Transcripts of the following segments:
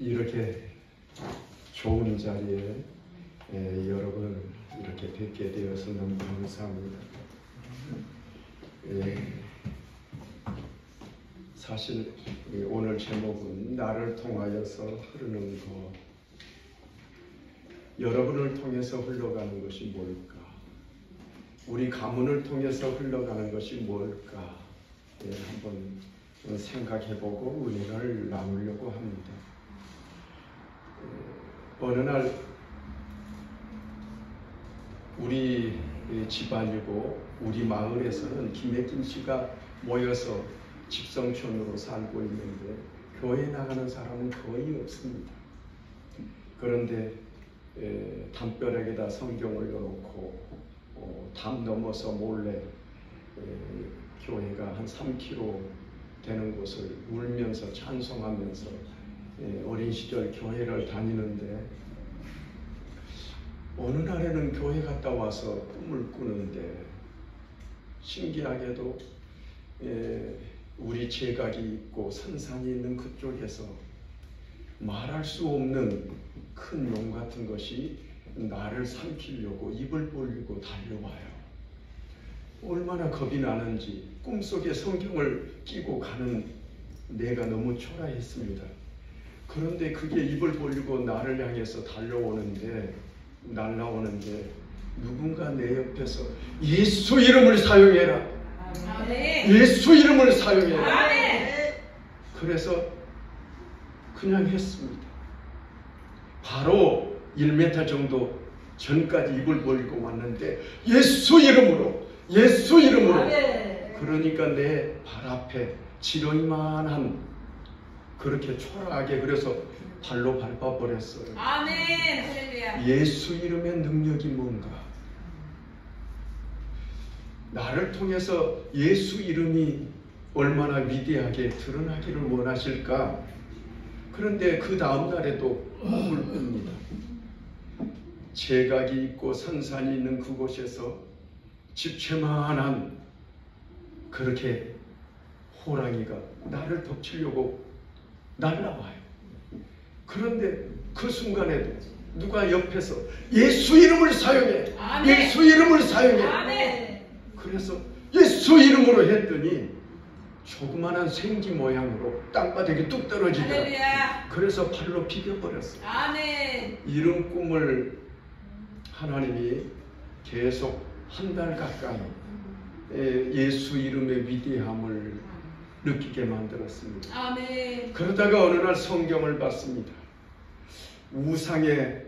이렇게 좋은 자리에 여러분을 이렇게 뵙게 되어서 너무 감사합니다. 사실 오늘 제목은 나를 통하여서 흐르는 것, 여러분을 통해서 흘러가는 것이 뭘까? 우리 가문을 통해서 흘러가는 것이 뭘까? 한번 생각해보고 은혜를 나누려고 합니다. 어느 날 우리 집안이고 우리 마을에서는 김혜kim 씨가 모여서 집성촌으로 살고 있는데 교회 나가는 사람은 거의 없습니다. 그런데 담벼락에다 성경을 넣어놓고 담 넘어서 몰래 교회가 한 3km 되는 곳을 울면서 찬송하면서 어린 시절 교회를 다니는데 어느 날에는 교회 갔다 와서 꿈을 꾸는데 신기하게도 우리 제각이 있고 산산이 있는 그쪽에서 말할 수 없는 큰 용 같은 것이 나를 삼키려고 입을 벌리고 달려와요. 얼마나 겁이 나는지 꿈속에 성경을 끼고 가는 내가 너무 초라했습니다. 그런데 그게 입을 벌리고 나를 향해서 날라오는데 누군가 내 옆에서 예수 이름을 사용해라. 예수 이름을 사용해라. 그래서 그냥 했습니다. 바로 1m 정도 전까지 입을 벌리고 왔는데 예수 이름으로 그러니까 내 발 앞에 지렁이만한 그렇게 초라하게 그래서 발로 밟아버렸어요. 아멘. 예수 이름의 능력이 뭔가? 나를 통해서 예수 이름이 얼마나 위대하게 드러나기를 원하실까? 그런데 그 다음 날에도 꿈을 꿉니다. 제각이 있고 산산이 있는 그곳에서 집채만한 그렇게 호랑이가 나를 덮치려고 날라와요. 그런데 그 순간에도 누가 옆에서 예수 이름을 사용해. 아멘. 예수 이름을 사용해. 아멘. 그래서 예수 이름으로 했더니 조그만한 생쥐 모양으로 땅바닥에 뚝 떨어지더라고요. 그래서 발로 비벼버렸어요. 아멘. 이런 꿈을 하나님이 계속 한 달 가까이 예수 이름의 위대함을 느끼게 만들었습니다. 아멘. 그러다가 어느 날 성경을 봤습니다. 우상의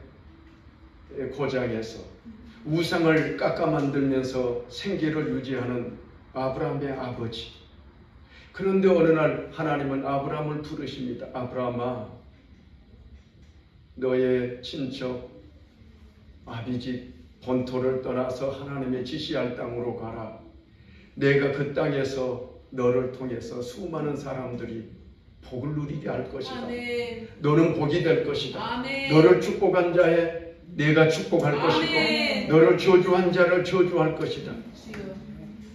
고장에서 우상을 깎아 만들면서 생계를 유지하는 아브라함의 아버지. 그런데 어느 날 하나님은 아브라함을 부르십니다. 아브라함아, 너의 친척 아비집 본토를 떠나서 하나님의 지시할 땅으로 가라. 내가 그 땅에서 너를 통해서 수많은 사람들이 복을 누리게 할 것이다. 아멘. 너는 복이 될 것이다. 아멘. 너를 축복한 자에 내가 축복할 아멘. 것이고 너를 저주한 자를 저주할 것이다.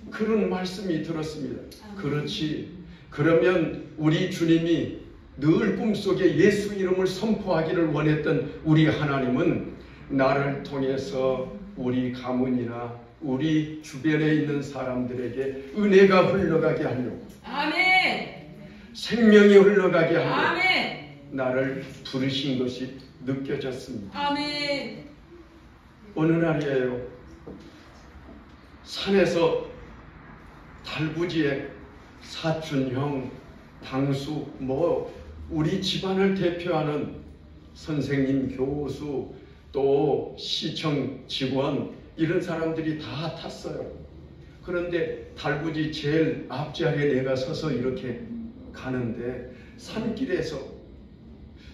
그런 말씀이 들었습니다. 아멘. 그렇지. 그러면 우리 주님이 늘 꿈속에 예수 이름을 선포하기를 원했던 우리 하나님은 나를 통해서 우리 가문이나 우리 주변에 있는 사람들에게 은혜가 흘러가게 하려고, 아멘. 생명이 흘러가게 하려고 아멘. 나를 부르신 것이 느껴졌습니다. 아멘. 어느 날이에요. 산에서 달구지에 사촌, 형, 당수, 우리 집안을 대표하는 선생님, 교수, 또 시청 직원 이런 사람들이 다 탔어요. 그런데 달구지 제일 앞자리에 내가 서서 이렇게 가는데 산길에서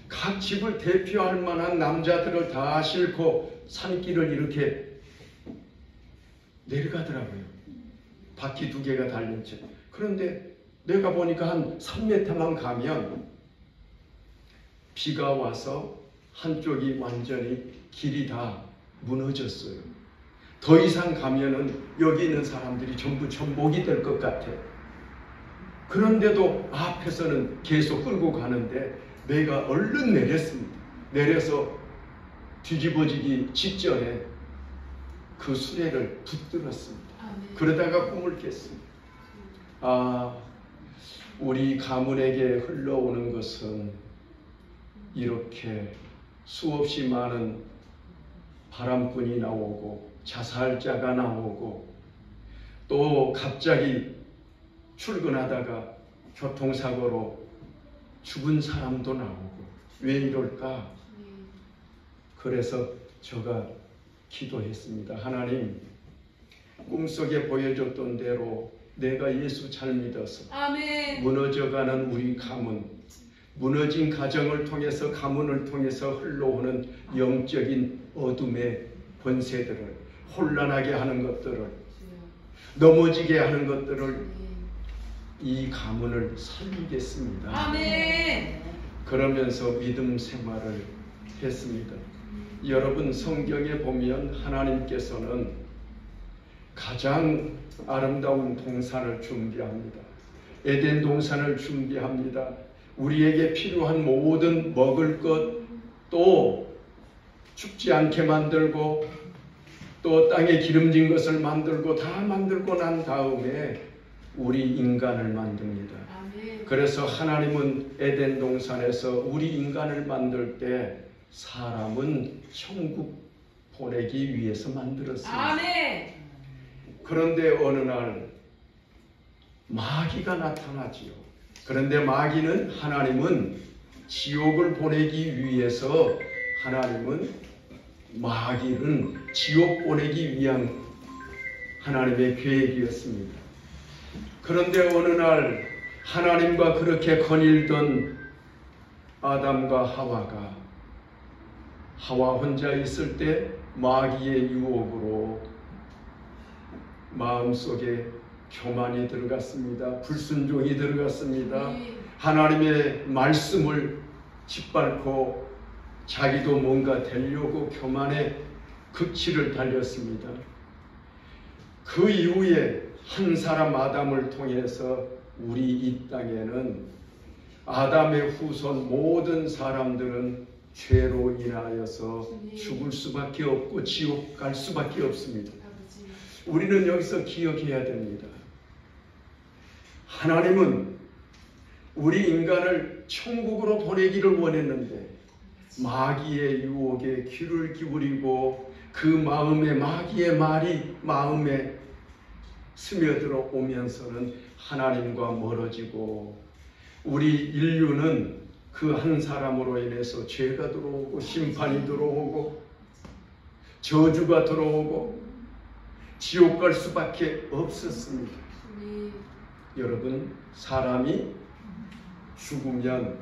각 집을 대표할 만한 남자들을 다 싣고 산길을 이렇게 내려가더라고요. 바퀴 2개가 달린 채. 그런데 내가 보니까 한 3m만 가면 비가 와서 한쪽이 완전히 길이 다 무너졌어요. 더 이상 가면은 여기 있는 사람들이 전부 전복이 될 것 같아. 그런데도 앞에서는 계속 끌고 가는데 내가 얼른 내렸습니다. 내려서 뒤집어지기 직전에 그 수레를 붙들었습니다. 그러다가 꿈을 깼습니다. 우리 가문에게 흘러오는 것은 이렇게 수없이 많은 바람꾼이 나오고 자살자가 나오고 또 갑자기 출근하다가 교통사고로 죽은 사람도 나오고 왜 이럴까? 그래서 제가 기도했습니다. 하나님, 꿈속에 보여줬던 대로 내가 예수 잘 믿어서 아멘. 무너져가는 우리 가문, 무너진 가정을 통해서 가문을 통해서 흘러오는 영적인 어둠의 권세들을, 혼란하게 하는 것들을, 넘어지게 하는 것들을, 이 가문을 살리겠습니다. 아멘. 그러면서 믿음 생활을 했습니다. 여러분, 성경에 보면 하나님께서는 가장 아름다운 동산을 준비합니다. 에덴 동산을 준비합니다. 우리에게 필요한 모든 먹을 것, 또 춥지 않게 만들고 또 땅에 기름진 것을 만들고 다 만들고 난 다음에 우리 인간을 만듭니다. 아멘. 그래서 하나님은 에덴 동산에서 우리 인간을 만들 때 사람은 천국 보내기 위해서 만들었습니다. 아멘. 그런데 어느 날 마귀가 나타나지요. 그런데 마귀는 하나님은 지옥을 보내기 위해서 하나님은 마귀는 지옥 보내기 위한 하나님의 계획이었습니다. 그런데 어느 날 하나님과 그렇게 거닐던 아담과 하와 혼자 있을 때 마귀의 유혹으로 마음속에 교만이 들어갔습니다. 불순종이 들어갔습니다. 하나님의 말씀을 짓밟고 자기도 뭔가 되려고 교만의 극치를 달렸습니다. 그 이후에 한 사람 아담을 통해서 우리 이 땅에는 아담의 후손 모든 사람들은 죄로 인하여서 죽을 수밖에 없고 지옥 갈 수밖에 없습니다. 우리는 여기서 기억해야 됩니다. 하나님은 우리 인간을 천국으로 보내기를 원했는데 마귀의 유혹에 귀를 기울이고 그 마음에 마귀의 말이 마음에 스며들어 오면서는 하나님과 멀어지고 우리 인류는 그 한 사람으로 인해서 죄가 들어오고 심판이 들어오고 저주가 들어오고 지옥 갈 수밖에 없었습니다. 여러분, 사람이 죽으면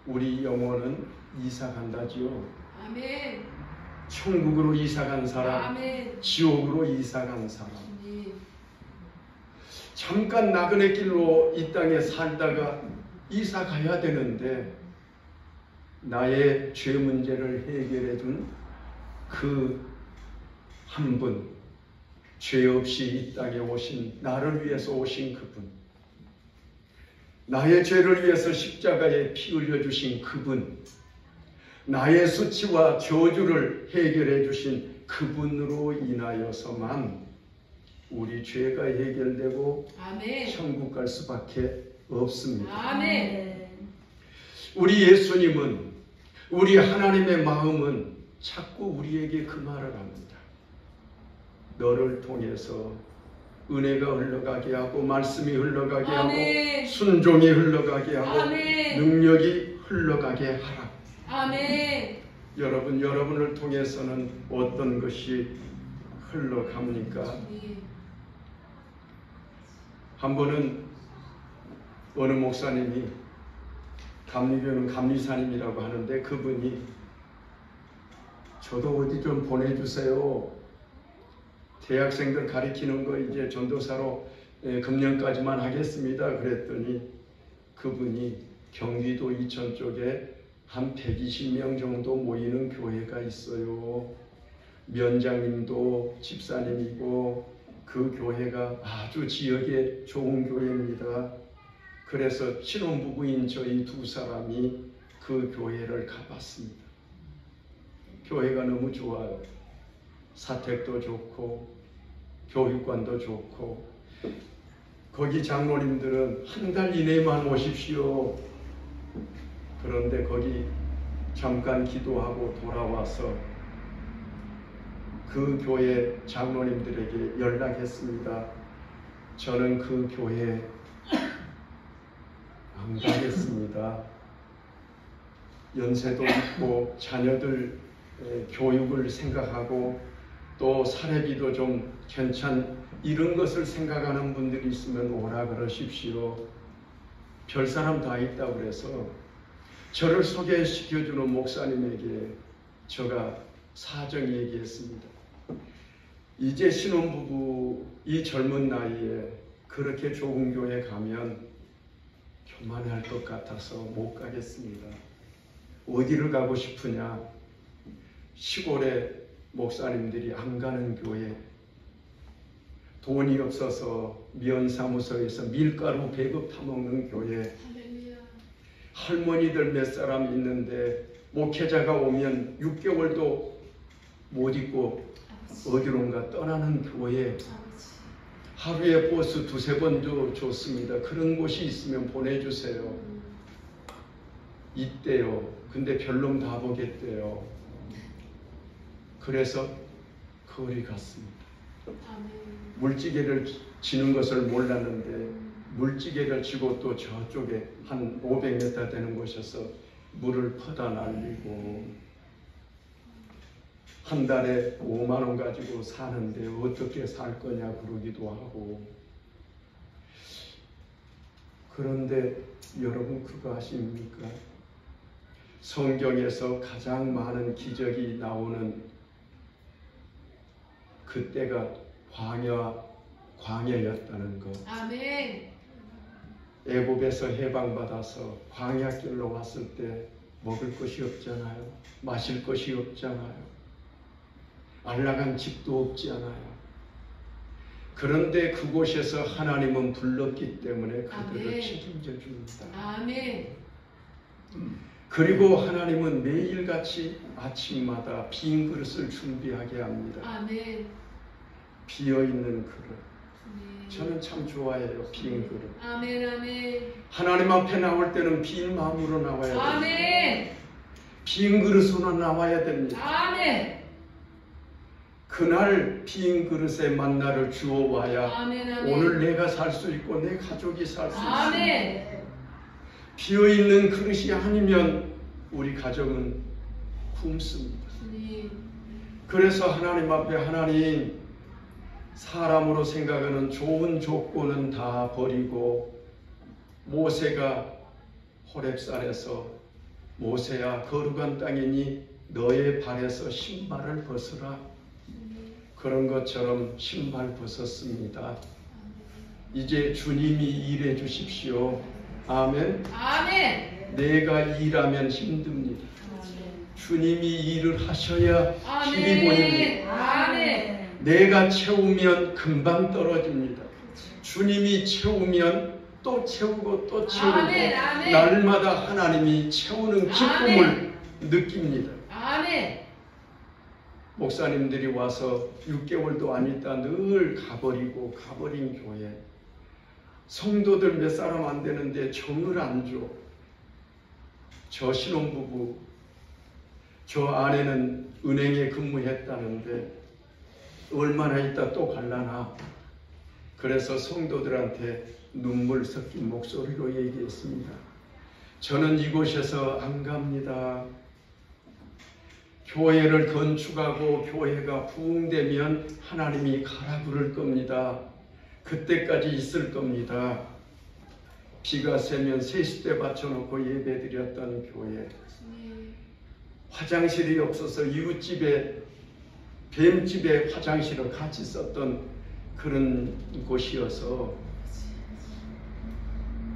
우리 영혼은 이사간다지요. 아멘. 천국으로 이사간 사람, 아멘. 지옥으로 이사간 사람. 잠깐 나그네 길로 이 땅에 살다가 이사 가야 되는데 나의 죄 문제를 해결해 준 그 한 분, 죄 없이 이 땅에 오신, 나를 위해서 오신 그분, 나의 죄를 위해서 십자가에 피 흘려 주신 그분, 나의 수치와 저주를 해결해 주신 그분으로 인하여서만 우리 죄가 해결되고 아멘. 천국 갈 수밖에 없습니다. 아멘. 우리 예수님은, 우리 하나님의 마음은 자꾸 우리에게 그 말을 합니다. 너를 통해서 은혜가 흘러가게 하고 말씀이 흘러가게 아멘. 하고 순종이 흘러가게 하고 아멘. 능력이 흘러가게 하라. 아멘. 여러분, 여러분을 통해서는 어떤 것이 흘러갑니까? 한 번은 어느 목사님이, 감리교는 감리사님이라고 하는데 그분이 저도 어디 좀 보내주세요. 대학생들 가리키는 거 이제 전도사로 금년까지만 하겠습니다. 그랬더니 그분이 경기도 이천 쪽에 한 120명 정도 모이는 교회가 있어요. 면장님도 집사님이고 그 교회가 아주 지역에 좋은 교회입니다. 그래서 신혼부부인 저희 두 사람이 그 교회를 가봤습니다. 교회가 너무 좋아요. 사택도 좋고 교육관도 좋고, 거기 장로님들은 한 달 이내만 오십시오. 그런데 거기 잠깐 기도하고 돌아와서 그 교회 장로님들에게 연락했습니다. 저는 그 교회 안 가겠습니다. 연세도 있고 자녀들 교육을 생각하고 또 사례비도 좀 이런 것을 생각하는 분들이 있으면 오라 그러십시오. 별사람 다 있다고 그래서 저를 소개시켜주는 목사님에게 제가 사정 얘기했습니다. 이제 신혼부부 이 젊은 나이에 그렇게 좋은 교회 가면 교만할 것 같아서 못 가겠습니다. 어디를 가고 싶으냐? 시골에 목사님들이 안 가는 교회, 돈이 없어서 면사무소에서 밀가루 배급 타먹는 교회, 할머니들 몇 사람 있는데 목회자가 오면 6개월도 못 있고 어디론가 떠나는 교회, 하루에 버스 2-3번도 좋습니다. 그런 곳이 있으면 보내주세요. 있대요. 근데 별놈 다 보겠대요. 그래서 거리 갔습니다. 물지개를 지는 것을 몰랐는데 물지개를 지고 또 저쪽에 한 500m 되는 곳에서 물을 퍼다 날리고, 한 달에 5만 원 가지고 사는데 어떻게 살 거냐 그러기도 하고. 그런데 여러분 그거 아십니까? 성경에서 가장 많은 기적이 나오는 그때가 광야였다는 것. 아멘. 애굽에서 해방받아서 광야길로 왔을 때 먹을 것이 없잖아요. 마실 것이 없잖아요. 안락한 집도 없지 않아요. 그런데 그곳에서 하나님은 불렀기 때문에 그들을 책임져 줍니다. 아멘. 그리고 하나님은 매일같이 아침마다 빈 그릇을 준비하게 합니다. 아멘. 비어있는 그릇. 저는 참 좋아해요. 빈 그릇. 아멘. 아멘. 하나님 앞에 나올 때는 빈 마음으로 나와야 됩니다. 아멘. 빈 그릇으로 나와야 됩니다. 아멘. 그날 빈 그릇에 만나를 주어와야 아멘. 아멘. 오늘 내가 살 수 있고 내 가족이 살 수 있습니다. 아멘. 비어있는 그릇이 아니면 우리 가정은 굶습니다. 그래서 하나님 앞에 하나님, 사람으로 생각하는 좋은 조건은 다 버리고, 모세가 호렙산에서 모세야 거룩한 땅이니 너의 발에서 신발을 벗으라, 그런 것처럼 신발 벗었습니다. 이제 주님이 일해 주십시오. 아멘. 아멘. 내가 일하면 힘듭니다. 주님이 일을 하셔야 힘이 보입니다. 아멘. 내가 채우면 금방 떨어집니다. 주님이 채우면 또 채우고 또 채우고, 아멘. 아멘. 날마다 하나님이 채우는 기쁨을 느낍니다. 아멘. 목사님들이 와서 6개월도 안 있다 늘 가버린 교회, 성도들 몇 사람 안 되는데 정을 안 줘. 저 신혼부부, 저 아내는 은행에 근무했다는데 얼마나 있다 또 갈라나. 그래서 성도들한테 눈물 섞인 목소리로 얘기했습니다. 저는 이곳에서 안 갑니다. 교회를 건축하고 교회가 부흥되면 하나님이 가라 부를 겁니다. 그때까지 있을 겁니다. 비가 새면 세숫대 받쳐놓고 예배드렸던 교회, 화장실이 없어서 이웃집에 뱀집에 화장실을 같이 썼던 그런 곳이어서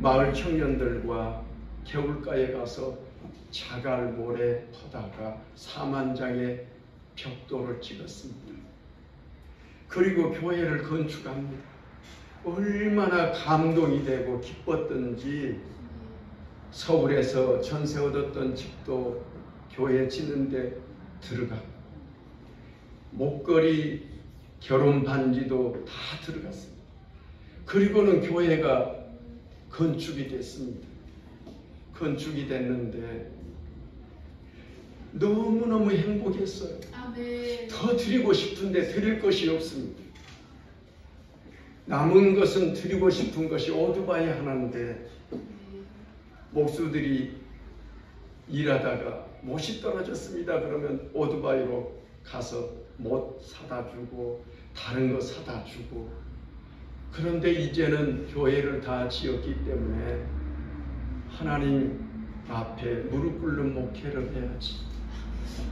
마을 청년들과 겨울가에 가서 자갈 모래 퍼다가 4만 장의 벽돌을 찍었습니다. 그리고 교회를 건축합니다. 얼마나 감동이 되고 기뻤던지 서울에서 전세 얻었던 집도 교회 짓는데 들어가. 목걸이, 결혼 반지도 다 들어갔습니다. 그리고는 교회가 건축이 됐습니다. 건축이 됐는데 너무너무 행복했어요. 아멘. 더 드리고 싶은데 드릴 것이 없습니다. 남은 것은 드리고 싶은 것이 오토바이 하나인데 목수들이 일하다가 못이 떨어졌습니다. 그러면 오토바이로 가서 못 사다 주고 다른 거 사다 주고. 그런데 이제는 교회를 다 지었기 때문에 하나님 앞에 무릎 꿇는 목회를 해야지.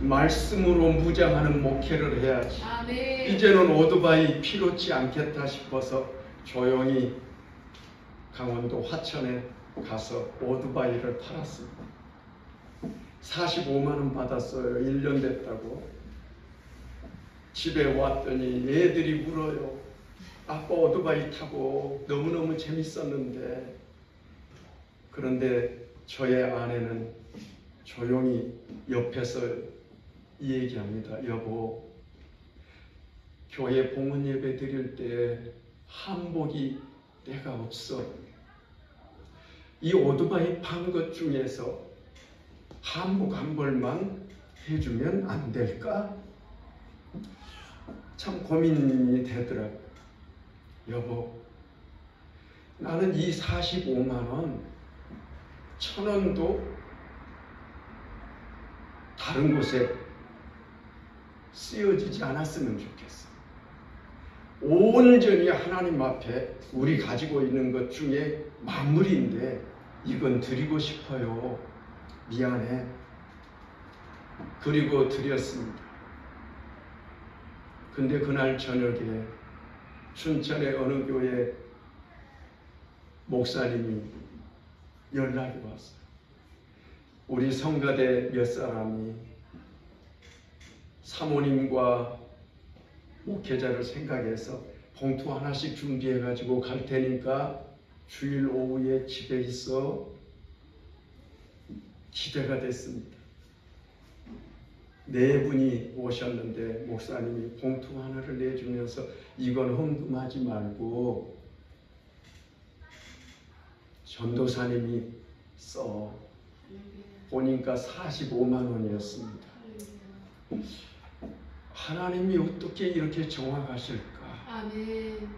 말씀으로 무장하는 목회를 해야지. 아멘. 이제는 오토바이 필요치 않겠다 싶어서 조용히 강원도 화천에 가서 오토바이를 팔았습니다. 45만 원 받았어요. 1년 됐다고. 집에 왔더니 애들이 울어요. 아빠 오토바이 타고 너무너무 재밌었는데. 그런데 저의 아내는 조용히 옆에서 얘기합니다. 여보, 교회 봉헌 예배 드릴 때 한복이 내가 없어. 이 오토바이 판 것 중에서 한복 한 벌만 해주면 안 될까? 참 고민이 되더라고요. 여보, 나는 이 45만 원 1,000원도 다른 곳에 쓰여지지 않았으면 좋겠어. 온전히 하나님 앞에 우리 가지고 있는 것 중에 만물인데 이건 드리고 싶어요. 미안해. 그리고 드렸습니다. 근데 그날 저녁에 춘천의 어느 교회 목사님이 연락이 왔어요. 우리 성가대 몇 사람이 사모님과 목회자를 생각해서 봉투 하나씩 준비해 가지고 갈 테니까 주일 오후에 집에 있어. 기대가 됐습니다. 4분이 오셨는데 목사님이 봉투 하나를 내주면서 이건 헌금하지 말고 전도사님이 써. 보니까 45만 원이었습니다. 하나님이 어떻게 이렇게 정확하실까? 아멘.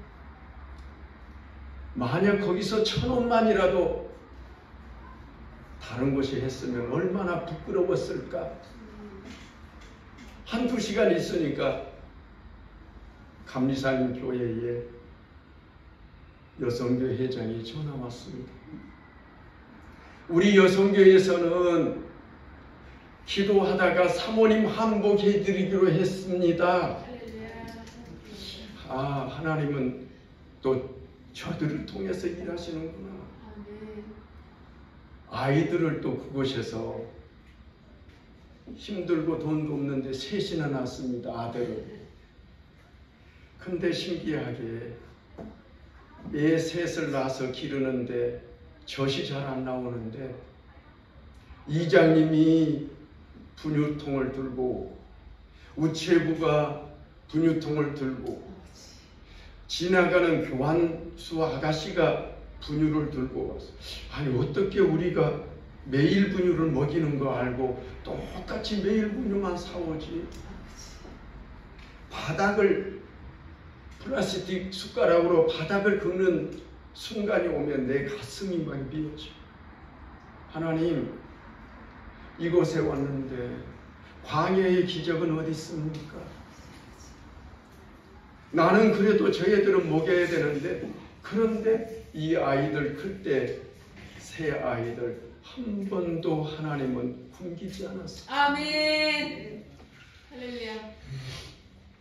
만약 거기서 1,000원만이라도 다른 곳이 했으면 얼마나 부끄러웠을까? 한두 시간 있으니까 감리산 교회에 여성교회 회장이 전화 왔습니다. 우리 여성교회에서는 기도하다가 사모님 한복 해드리기로 했습니다. 아, 하나님은 또 저들을 통해서 일하시는구나. 아이들을 또 그곳에서 힘들고 돈도 없는데 셋이나 낳았습니다. 아들을. 근데 신기하게 애 셋을 낳아서 기르는데 젖이 잘 안 나오는데 이장님이 분유통을 들고 우체부가 분유통을 들고 지나가는 교환수 아가씨가 분유를 들고 왔어. 아니 어떻게 우리가 매일 분유를 먹이는 거 알고 똑같이 매일 분유만 사오지? 바닥을 플라스틱 숟가락으로 바닥을 긁는 순간이 오면 내 가슴이 막 미어져. 하나님, 이곳에 왔는데 광야의 기적은 어디 있습니까? 나는 그래도 저희들은 먹여야 되는데, 그런데 이 아이들 그때 새 아이들 한 번도 하나님은 굶기지 않았어. 아멘. 할렐루야.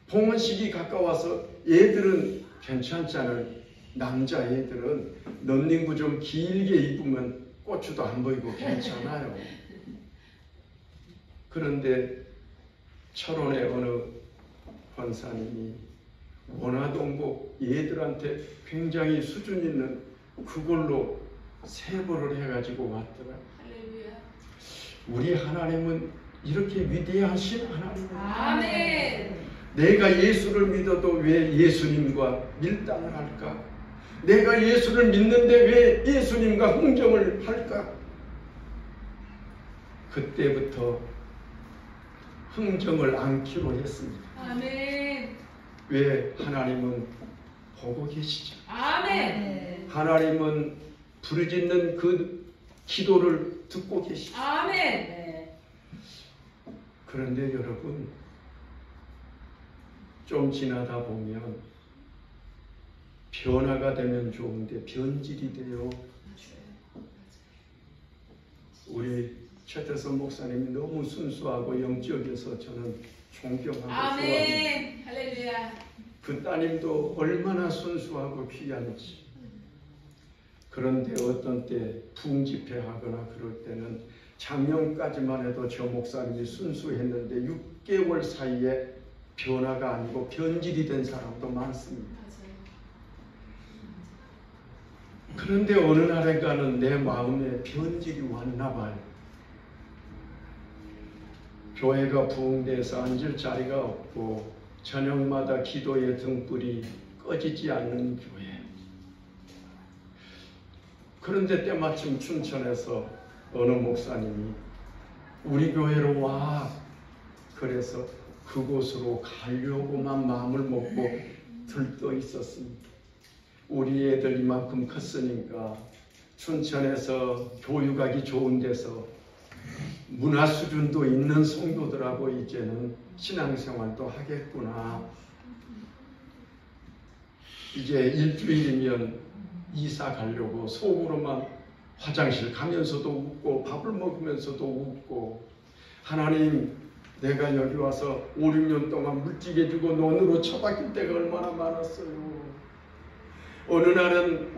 봉헌식이 가까워서 얘들은 괜찮잖아요. 남자 애들은 런닝구 좀 길게 입으면 고추도 안 보이고 괜찮아요. 그런데 철원의 어느 권사님이 원화동복 얘들한테 굉장히 수준 있는 그걸로 세보를 해가지고 왔더라. 할렐루야. 우리 하나님은 이렇게 위대하신 하나님입니다. 아멘. 내가 예수를 믿어도 왜 예수님과 밀당을 할까? 내가 예수를 믿는데 왜 예수님과 흥정을 할까? 그때부터 흥정을 않기로 했습니다. 아멘. 왜? 하나님은 보고 계시죠. 아멘. 하나님은 부르짖는 그 기도를 듣고 계시죠. 아멘. 그런데 여러분, 좀 지나다 보면 변화가 되면 좋은데 변질이 돼요. 우리 최태선 목사님이 너무 순수하고 영적이어서 저는 존경하고 좋아합니다. 아멘. 할렐루야. 그 따님도 얼마나 순수하고 귀한지. 그런데 어떤 때 부흥집회하거나 그럴 때는 작년까지만 해도 저 목사님이 순수했는데 6개월 사이에 변화가 아니고 변질이 된 사람도 많습니다. 그런데 어느 날인가는 내 마음에 변질이 왔나 봐요. 교회가 부흥돼서 앉을 자리가 없고 저녁마다 기도의 등불이 꺼지지 않는 교회. 그런데 때마침 춘천에서 어느 목사님이 우리 교회로 와. 그래서 그곳으로 가려고만 마음을 먹고 들떠 있었습니다. 우리 애들 이만큼 컸으니까 춘천에서 교육하기 좋은 데서 문화 수준도 있는 성도들하고 이제는 신앙생활도 하겠구나. 이제 일주일이면 이사 가려고 속으로만 화장실 가면서도 웃고 밥을 먹으면서도 웃고 하나님 내가 여기 와서 5, 6년 동안 물찌개주고 논으로 처박힐 때가 얼마나 많았어요. 어느 날은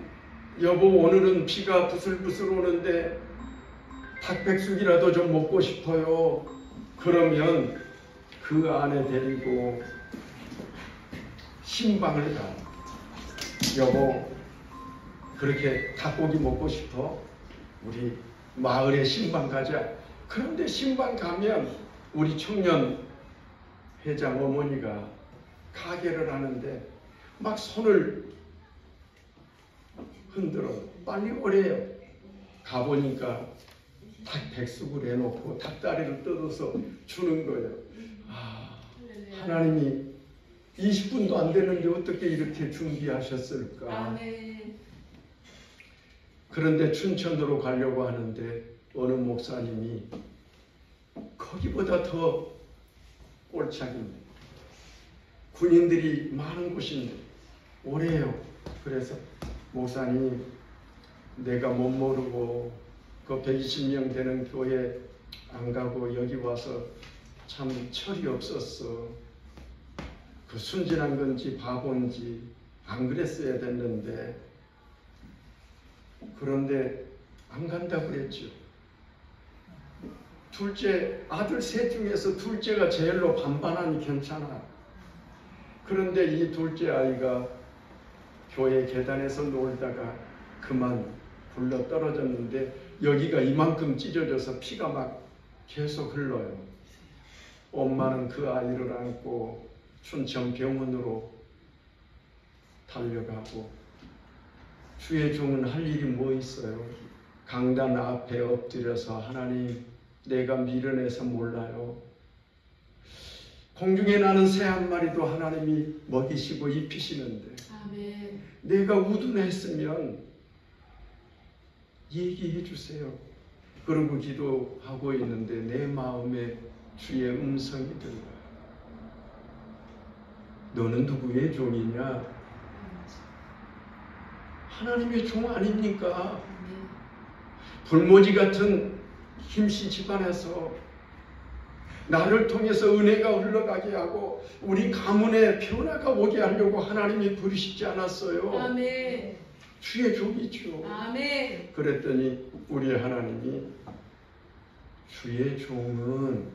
여보 오늘은 비가 부슬부슬 오는데 닭백숙이라도 좀 먹고 싶어요. 그러면 그 아내 데리고 신방을 가. 여보 그렇게 닭고기 먹고 싶어? 우리 마을에 신방 가자. 그런데 신방 가면 우리 청년 회장 어머니가 가게를 하는데 막 손을 흔들어 빨리 오래요. 가보니까 닭백숙을 해놓고 닭다리를 뜯어서 주는 거예요. 아, 하나님이 20분도 안 되는데 어떻게 이렇게 준비하셨을까? 아멘. 그런데 춘천으로 가려고 하는데 어느 목사님이 거기보다 더 꼴짝입니다. 군인들이 많은 곳인데 오래요. 그래서 목사님 내가 못 모르고 그 120명 되는 교회 안 가고 여기 와서 참 철이 없었어. 그 순진한 건지 바본지 안 그랬어야 됐는데 그런데 안 간다고 그랬죠. 둘째 아들 셋 중에서 둘째가 제일로 반반하니 괜찮아. 그런데 이 둘째 아이가 교회 계단에서 놀다가 그만 굴러 떨어졌는데 여기가 이만큼 찢어져서 피가 막 계속 흘러요. 엄마는 그 아이를 안고 춘천 병원으로 달려가고 주의 종은 할 일이 뭐 있어요? 강단 앞에 엎드려서 하나님 내가 미련해서 몰라요. 공중에 나는 새 한 마리도 하나님이 먹이시고 입히시는데 아멘. 내가 우둔했으면 얘기해 주세요. 그러고 기도하고 있는데 내 마음에 주의 음성이 들려요. 너는 누구의 종이냐? 하나님의 종 아닙니까? 불모지 같은 김씨 집안에서 나를 통해서 은혜가 흘러가게 하고 우리 가문에 변화가 오게 하려고 하나님이 부르시지 않았어요. 아멘. 주의 종이죠. 아멘. 그랬더니 우리 하나님이 주의 종은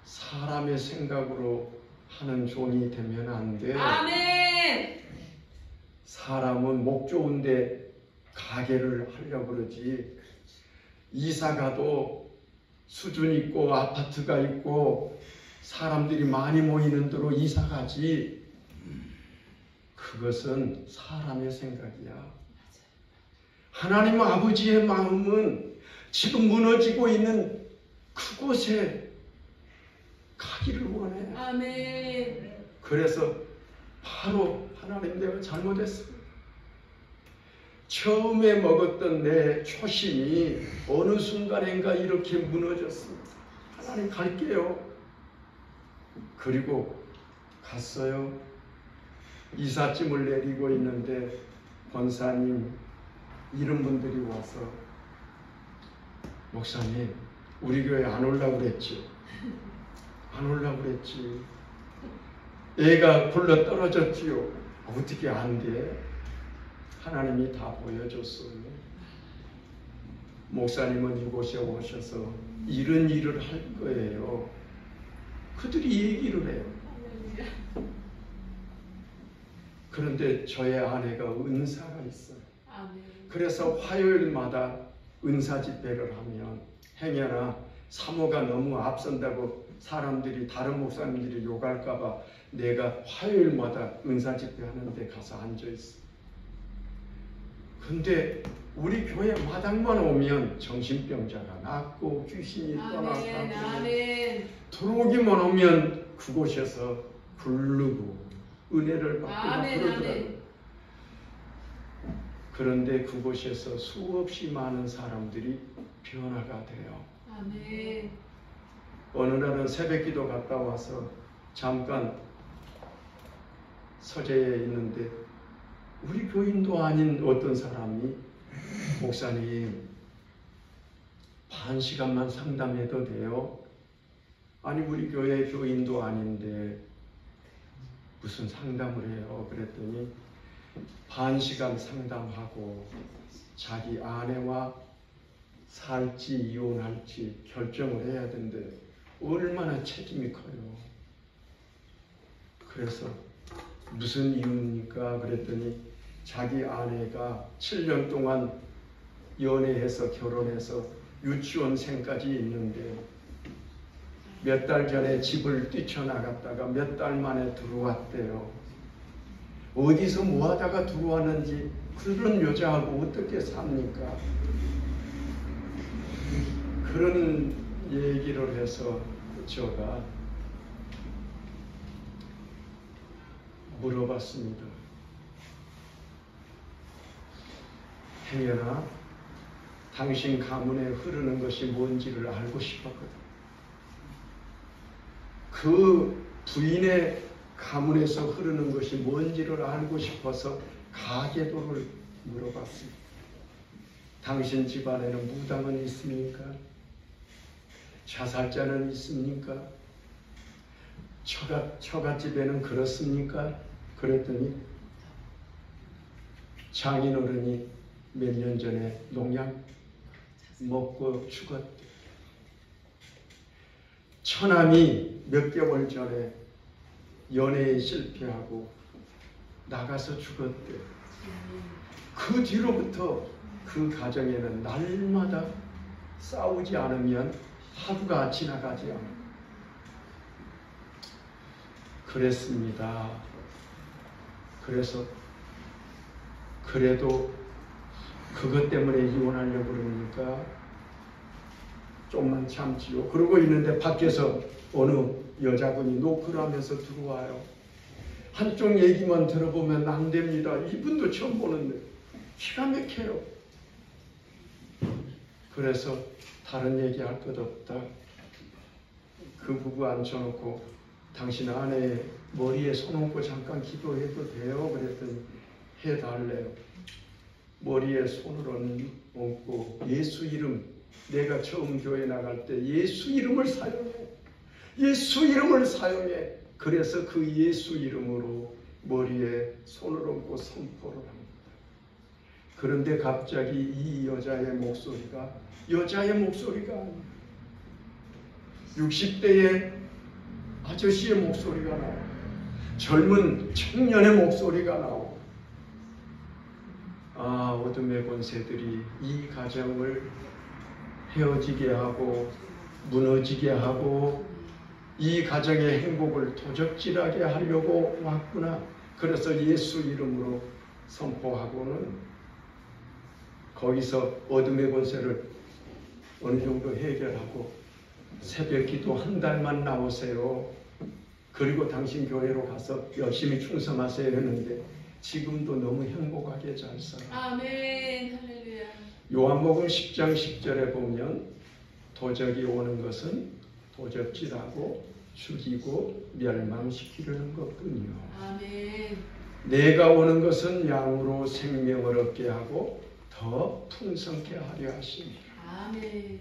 사람의 생각으로 하는 종이 되면 안 돼. 아멘. 사람은 목 좋은데 가게를 하려고 그러지. 이사가도 수준 있고 아파트가 있고 사람들이 많이 모이는 대로 이사가지. 그것은 사람의 생각이야. 하나님 아버지의 마음은 지금 무너지고 있는 그곳에 가기를 원해. 아멘. 그래서 바로 하나님, 내가 잘못했어. 처음에 먹었던 내 초심이 어느 순간인가 이렇게 무너졌습니다. 하나님 갈게요. 그리고 갔어요. 이삿짐을 내리고 있는데 권사님 이런 분들이 와서, 목사님 우리 교회 안 오려고 그랬지. 안 오려고 그랬지. 애가 굴러 떨어졌지요. 어떻게 안 돼? 하나님이 다 보여줬어요. 목사님은 이곳에 오셔서 이런 일을 할 거예요. 그들이 얘기를 해요. 그런데 저의 아내가 은사가 있어요. 그래서 화요일마다 은사 집회를 하면, 행여나 사모가 너무 앞선다고 사람들이, 다른 목사님들이 욕할까봐 내가 화요일마다 은사 집회 하는데 가서 앉아있어. 근데 우리 교회 마당만 오면 정신병자가 낫고 귀신이 떠나고 들어오기만 오면 그곳에서 부르고 은혜를 받고 그러더라고요. 그런데 그곳에서 수없이 많은 사람들이 변화가 돼요. 아멘. 어느 날은 새벽기도 갔다 와서 잠깐 서재에 있는데 우리 교인도 아닌 어떤 사람이, 목사님 반 시간만 상담해도 돼요? 아니 우리 교회 교인도 아닌데 무슨 상담을 해요? 그랬더니 반 시간 상담하고 자기 아내와 살지 이혼할지 결정을 해야 되는데 얼마나 책임이 커요. 그래서 무슨 이유입니까? 그랬더니 자기 아내가 7년 동안 연애해서 결혼해서 유치원생까지 있는데 몇 달 전에 집을 뛰쳐나갔다가 몇 달 만에 들어왔대요. 어디서 뭐 하다가 들어왔는지 그런 여자하고 어떻게 삽니까? 그런 얘기를 해서 제가 물어봤습니다. 행여나 당신 가문에 흐르는 것이 뭔지를 알고 싶었거든. 그 부인의 가문에서 흐르는 것이 뭔지를 알고 싶어서 가계도를 물어봤습니다. 당신 집안에는 무당은 있습니까? 자살자는 있습니까? 처갓집에는 그렇습니까? 그랬더니 장인어른이 몇 년 전에 농약 먹고 죽었대. 처남이 몇 개월 전에 연애에 실패하고 나가서 죽었대. 그 뒤로부터 그 가정에는 날마다 싸우지 않으면 하루가 지나가지 않아. 그랬습니다. 그래서 그래도 그것 때문에 이혼하려고 그러니까 좀만 참지요. 그러고 있는데 밖에서 어느 여자분이 노크를 하면서 들어와요. 한쪽 얘기만 들어보면 안 됩니다. 이분도 처음 보는데 기가 막혀요. 그래서 다른 얘기할 것 없다. 그 부부 앉혀놓고 당신 아내 머리에 손 얹고 잠깐 기도해도 돼요? 그랬더니 해달래요. 머리에 손을 얹고 예수 이름, 내가 처음 교회 나갈 때 예수 이름을 사용해. 예수 이름을 사용해. 그래서 그 예수 이름으로 머리에 손을 얹고 선포를 합니다. 그런데 갑자기 이 여자의 목소리가 아니에요. 60대의 아저씨의 목소리가 나와요. 젊은 청년의 목소리가 나오고, 아, 어둠의 권세들이 이 가정을 헤어지게 하고 무너지게 하고 이 가정의 행복을 도적질하게 하려고 왔구나. 그래서 예수 이름으로 선포하고는 거기서 어둠의 권세를 어느 정도 해결하고 새벽 기도 한 달만 나오세요. 그리고 당신 교회로 가서 열심히 충성하세요 했는데 지금도 너무 행복하게 잘 살아. 아멘. 할렐루야. 요한복음 10장 10절에 보면 도적이 오는 것은 도적질하고 죽이고 멸망시키려는 것뿐이요. 아멘. 내가 오는 것은 양으로 생명을 얻게 하고 더 풍성케 하려 하십니다. 아멘.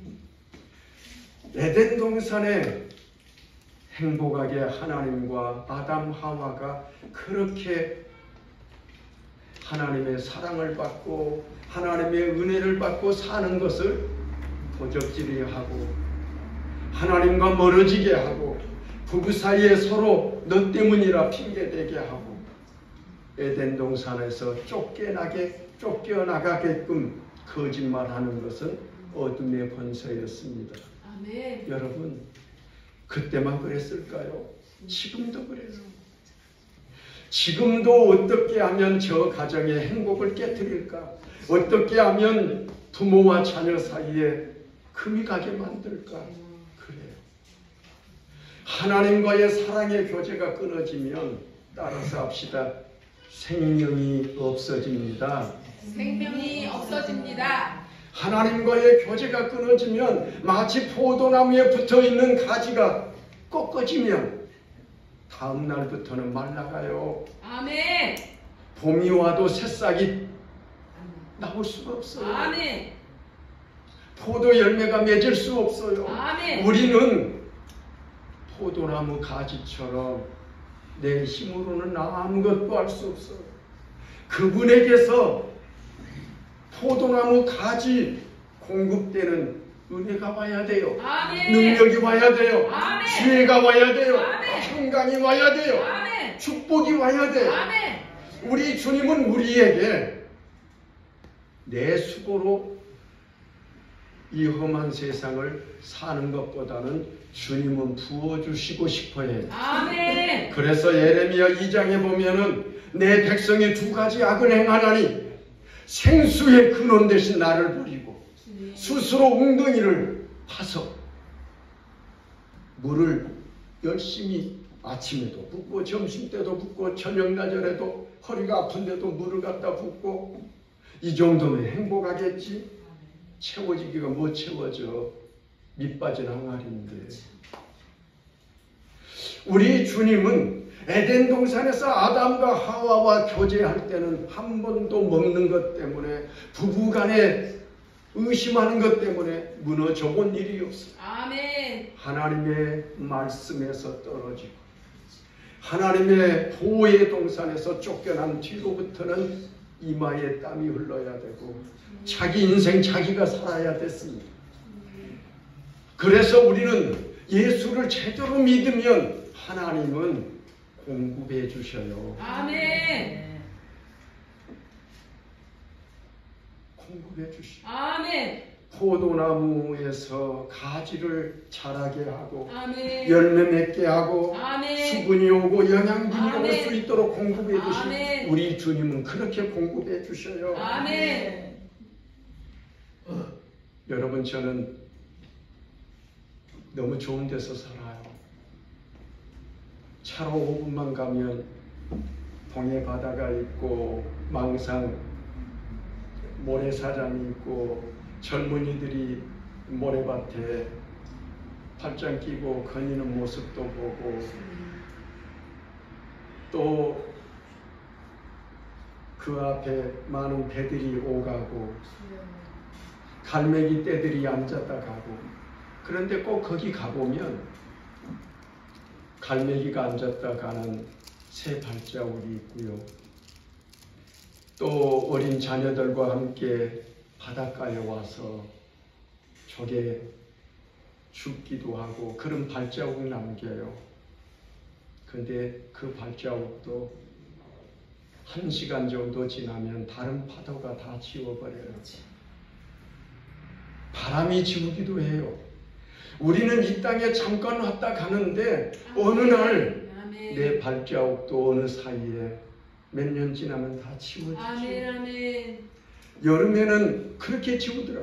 에덴 동산에 행복하게 하나님과 아담 하와가 그렇게 하나님의 사랑을 받고 하나님의 은혜를 받고 사는 것을 도적질이 하고 하나님과 멀어지게 하고 부부 사이에 서로 너 때문이라 핑계대게 하고 에덴 동산에서 쫓겨나가게끔 거짓말하는 것은 어둠의 권세였습니다. 아멘. 여러분 그때만 그랬을까요? 지금도 그래요. 지금도 어떻게 하면 저 가정의 행복을 깨뜨릴까? 어떻게 하면 부모와 자녀 사이에 금이 가게 만들까? 그래요. 하나님과의 사랑의 교제가 끊어지면 따라서 합시다. 생명이 없어집니다. 생명이 없어집니다. 하나님과의 교제가 끊어지면 마치 포도나무에 붙어있는 가지가 꺾어지면 다음 날부터는 말라가요. 아멘. 봄이 와도 새싹이 나올 수가 없어요. 아멘. 포도 열매가 맺을 수 없어요. 아멘. 우리는 포도나무 가지처럼 내 힘으로는 아무것도 할 수 없어요. 그분에게서 포도나무 가지 공급되는 은혜가 와야 돼요. 아멘. 능력이 와야 돼요. 아멘. 지혜가 와야 돼요. 아멘. 평강이 와야 돼요. 아멘. 축복이 와야 돼요. 아멘. 우리 주님은 우리에게 내 수고로 이 험한 세상을 사는 것보다는 주님은 부어주시고 싶어해요. 아멘. 그래서 예레미야 2장에 보면은 내 백성이 두 가지 악을 행하나니 생수의 근원 대신 나를 버리고 스스로 웅덩이를 파서 물을 열심히 아침에도 붓고 점심때도 붓고 저녁나절에도 허리가 아픈데도 물을 갖다 붓고 이 정도면 행복하겠지? 채워지기가 못 채워져. 밑 빠진 항아리인데. 우리 주님은 에덴 동산에서 아담과 하와와 교제할 때는 한 번도 먹는 것 때문에 부부간에 의심하는 것 때문에 무너져 본 일이 없어요. 아멘. 하나님의 말씀에서 떨어지고 하나님의 보호의 동산에서 쫓겨난 뒤로부터는 이마에 땀이 흘러야 되고 자기 인생 자기가 살아야 됐습니다. 그래서 우리는 예수를 제대로 믿으면 하나님은 공급해 주셔요. 아멘. 공급해 주셔요. 아멘. 포도나무에서 가지를 자라게 하고 아멘. 열매 맺게 하고 아멘. 수분이 오고 영양분이 올 아멘. 수 있도록 공급해 주시고 아멘. 우리 주님은 그렇게 공급해 주셔요. 아멘. 여러분 저는 너무 좋은 데서 살아요. 차로 5분만 가면 동해 바다가 있고 망상 모래사장이 있고 젊은이들이 모래밭에 팔짱 끼고 거니는 모습도 보고 또 그 앞에 많은 배들이 오가고 갈매기 떼들이 앉았다 가고 그런데 꼭 거기 가보면 갈매기가 앉았다 가는 새 발자국이 있고요. 또 어린 자녀들과 함께 바닷가에 와서 조개 줍기도 하고 그런 발자국 남겨요. 근데 그 발자국도 1시간 정도 지나면 다른 파도가 다 지워버려요. 사람이 지우기도 해요. 우리는 이 땅에 잠깐 왔다 가는데 어느 날 내 발자국도 어느 사이에 몇 년 지나면 다 지워지죠. 아멘. 아멘. 여름에는 그렇게 지우더라.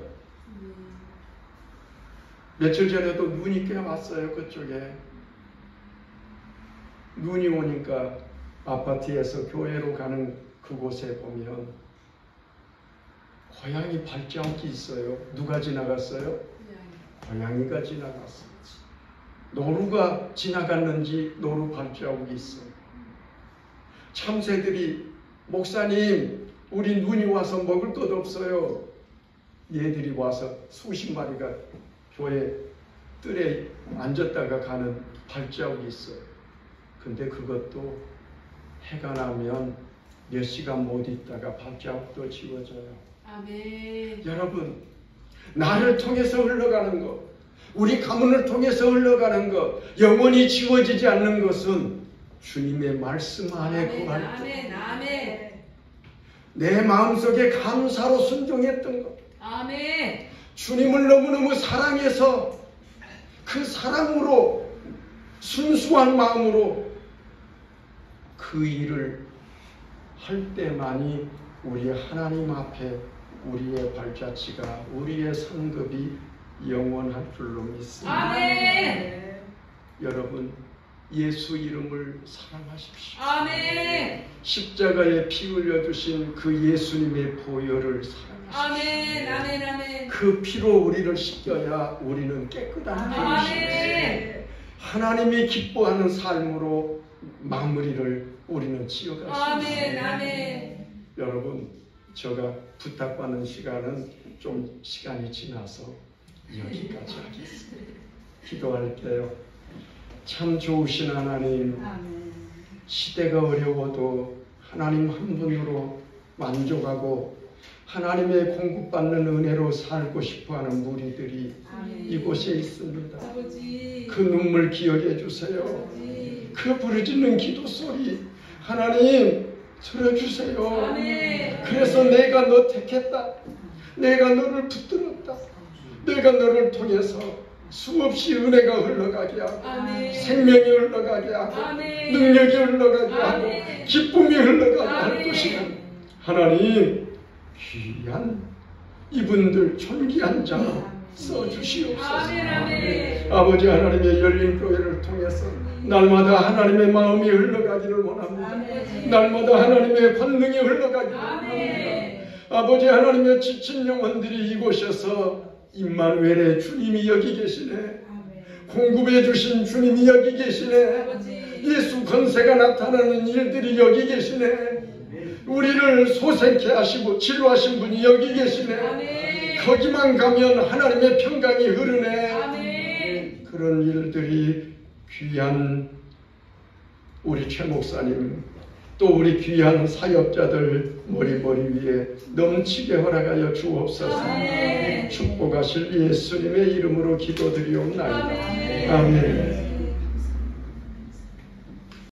며칠 전에도 눈이 꽤 왔어요. 그쪽에 눈이 오니까 아파트에서 교회로 가는 그곳에 보면 고양이 발자국이 있어요. 누가 지나갔어요? 고양이가 지나갔어요. 노루가 지나갔는지 노루 발자국이 있어요. 참새들이 목사님 우리 눈이 와서 먹을 것 없어요. 얘들이 와서 수십 마리가 교회 뜰에 앉았다가 가는 발자국이 있어요. 근데 그것도 해가 나면 몇 시간 못 있다가 발자국도 지워져요. 아멘. 여러분, 나를 통해서 흘러가는 것, 우리 가문을 통해서 흘러가는 것, 영원히 지워지지 않는 것은 주님의 말씀 안에 구할 때 아멘. 아멘. 내 마음속에 감사로 순종했던 것, 아멘. 주님을 너무너무 사랑해서 그 사랑으로 순수한 마음으로 그 일을 할 때만이 우리 하나님 앞에 우리의 발자취가 우리의 상급이 영원할 줄로 믿습니다. 아멘. 여러분 예수 이름을 사랑하십시오. 아멘. 십자가에 피 흘려 주신 그 예수님의 보혈을 사랑하십시오. 아멘. 아멘. 아멘. 그 피로 우리를 씻겨야 우리는 깨끗한 아멘. 것입니다. 하나님이 기뻐하는 삶으로 마무리를 우리는 지어갈 수 아멘. 있습니다. 아멘. 여러분, 제가 부탁받는 시간은 좀 시간이 지나서 여기까지 하겠습니다. 기도할게요. 참 좋으신 하나님, 시대가 어려워도 하나님 한 분으로 만족하고 하나님의 공급받는 은혜로 살고 싶어하는 무리들이 이곳에 있습니다. 아버지. 그 눈물 기억해 주세요. 아버지. 그 부르짖는 기도 소리 하나님 들어주세요. 아멘. 그래서 내가 너 택했다. 내가 너를 붙들었다. 내가 너를 통해서 수없이 은혜가 흘러가게 하고 아멘. 생명이 흘러가게 하고 아멘. 능력이 흘러가게 하고 아멘. 기쁨이 흘러가게 할 아멘. 것이다. 하나님 귀한 이분들 존귀한 자 써주시옵소서. 아멘. 아멘. 아버지 하나님의 열린 교회를 통해서 날마다 하나님의 마음이 흘러가기를 원합니다. 아멘. 날마다 하나님의 권능이 흘러가기를 원합니다. 아멘. 아버지 하나님의 지친 영혼들이 이곳에서 임마누엘의 주님이 여기 계시네. 공급해 주신 주님이 여기 계시네. 아버지. 예수 권세가 나타나는 일들이 여기 계시네. 우리를 소생케 하시고 치료하신 분이 여기 계시네. 아멘. 거기만 가면 하나님의 평강이 흐르네. 아멘. 그런 일들이 귀한 우리 최 목사님 또 우리 귀한 사역자들 머리 위에 넘치게 허락하여 주옵소서. 아멘. 축복하실 예수님의 이름으로 기도드리옵나이다. 아멘. 아멘.